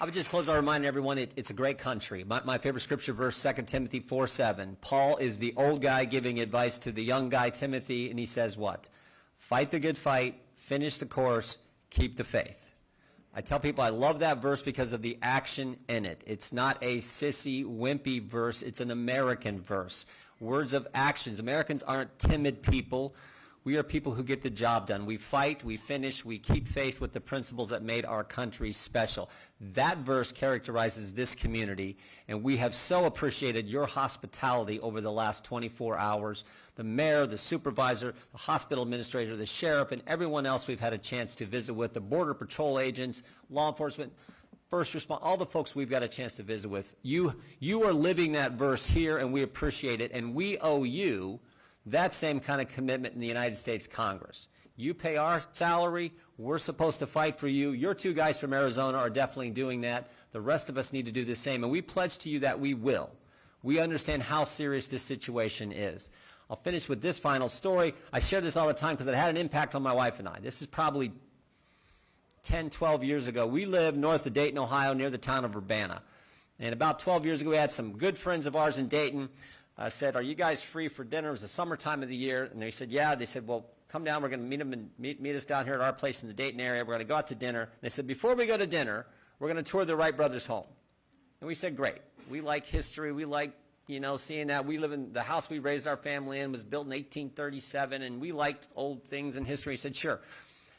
I would just close by reminding everyone it's a great country. My favorite scripture verse, 2 Timothy 4:7. Paul is the old guy giving advice to the young guy, Timothy, and he says what? Fight the good fight, finish the course, keep the faith. I tell people I love that verse because of the action in it. It's not a sissy, wimpy verse. It's an American verse. Words of actions. Americans aren't timid people. We are people who get the job done. We fight, we finish, we keep faith with the principles that made our country special. That verse characterizes this community, and we have so appreciated your hospitality over the last 24 hours. The mayor, the supervisor, the hospital administrator, the sheriff, and everyone else we've had a chance to visit with, the border patrol agents, law enforcement, first response, all the folks we've got a chance to visit with. You are living that verse here, and we appreciate it, and we owe you that same kind of commitment in the United States Congress. You pay our salary, we're supposed to fight for you. Your two guys from Arizona are definitely doing that. The rest of us need to do the same, and we pledge to you that we will. We understand how serious this situation is. I'll finish with this final story. I share this all the time because it had an impact on my wife and I. This is probably 10, 12 years ago. We lived north of Dayton, Ohio, near the town of Urbana. And about 12 years ago, we had some good friends of ours in Dayton. Said, are you guys free for dinner? It was the summertime of the year. And they said, yeah. They said, well, come down. We're going to meet them and meet us down here at our place in the Dayton area. We're going to go out to dinner. They said, before we go to dinner, we're going to tour the Wright brothers' home. And we said, great. We like history. We like, seeing that. We live in the house we raised our family in was built in 1837, and we liked old things in history. He said, sure.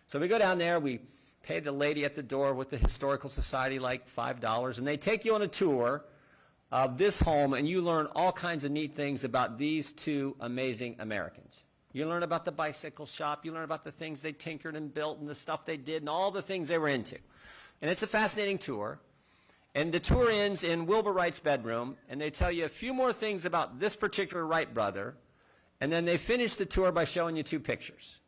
So we go down there. We pay the lady at the door with the Historical Society like $5, and they take you on a tour of this home, and you learn all kinds of neat things about these two amazing Americans. You learn about the bicycle shop, you learn about the things they tinkered and built and the stuff they did and all the things they were into. And it's a fascinating tour. And the tour ends in Wilbur Wright's bedroom, and they tell you a few more things about this particular Wright brother, and then they finish the tour by showing you two pictures.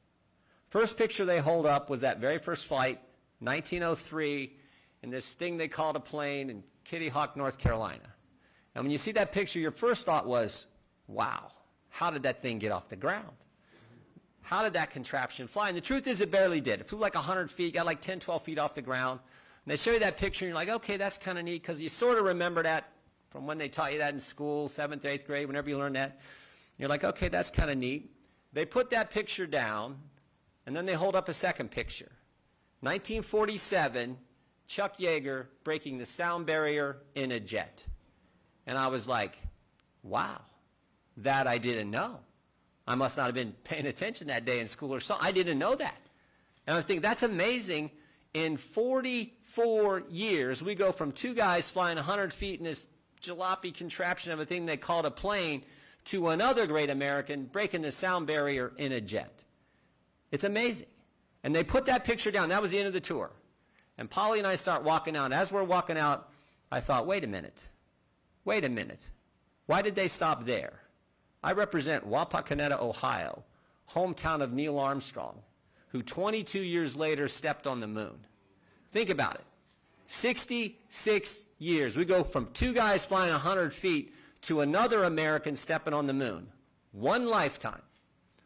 First picture they hold up was that very first flight, 1903, in this thing they called a plane in Kitty Hawk, North Carolina. And when you see that picture, your first thought was, wow, how did that thing get off the ground? How did that contraption fly? And the truth is it barely did. It flew like 100 feet, got like 10, 12 feet off the ground. And they show you that picture, and you're like, okay, that's kind of neat, because you sort of remember that from when they taught you that in school, 7th, 8th grade, whenever you learned that. You're like, okay, that's kind of neat. They put that picture down, and then they hold up a second picture. 1947, Chuck Yeager breaking the sound barrier in a jet. And I was like, wow, that I didn't know. I must not have been paying attention that day in school or something. I didn't know that. And I was thinking, that's amazing. In 44 years, we go from two guys flying 100 feet in this jalopy contraption of a thing they called a plane to another great American breaking the sound barrier in a jet. It's amazing. And they put that picture down. That was the end of the tour. And Polly and I start walking out. As we're walking out, I thought, wait a minute. Wait a minute. Why did they stop there? I represent Wapakoneta, Ohio, hometown of Neil Armstrong, who 22 years later stepped on the moon. Think about it. 66 years. We go from two guys flying 100 feet to another American stepping on the moon. One lifetime.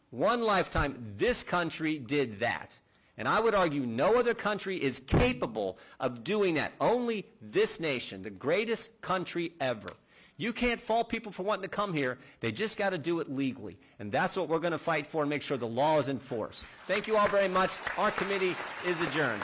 One lifetime, this country did that. And I would argue no other country is capable of doing that. Only this nation, the greatest country ever. You can't fault people for wanting to come here. They just got to do it legally. And that's what we're going to fight for and make sure the law is enforced. Thank you all very much. Our committee is adjourned.